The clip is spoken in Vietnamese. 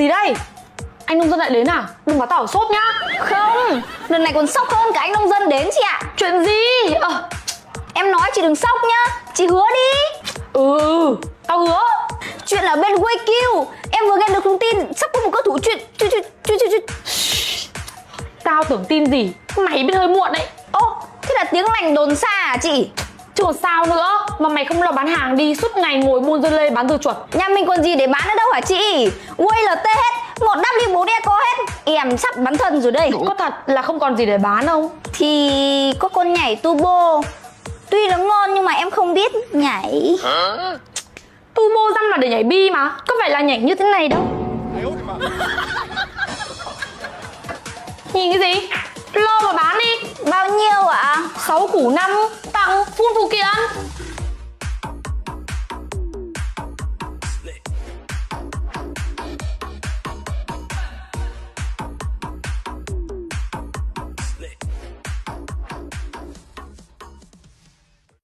gì đây? Anh nông dân lại đến à? Đừng bảo tao sốt nhá. Không, lần này còn sốc hơn cả anh nông dân đến chị ạ. Chuyện gì? Em nói chị đừng sốc nhá, chị hứa đi. Tao hứa. Chuyện ở bên WQ, em vừa nghe được thông tin sắp có một cầu thủ chuyện. Tao tưởng tin gì, mày biết hơi muộn đấy. Ô, thế là tiếng lành đồn xa à chị? Chứ còn sao nữa, mà mày không lo bán hàng đi, suốt ngày ngồi buôn dưa lê bán dưa chuột. Nhà mình còn gì để bán ở đâu hả chị? WLT hết, 1W4 Eco hết. Em sắp bán thân rồi đây. Có thật là không còn gì để bán không? Thì có con nhảy turbo. Tuy nó ngon nhưng mà em không biết nhảy. Turbo răm là để nhảy bi mà, có phải là nhảy như thế này đâu. Nhìn cái gì? Lo mà bán đi. Bao nhiêu ạ? 6 củ 5 tặng full phụ kiện.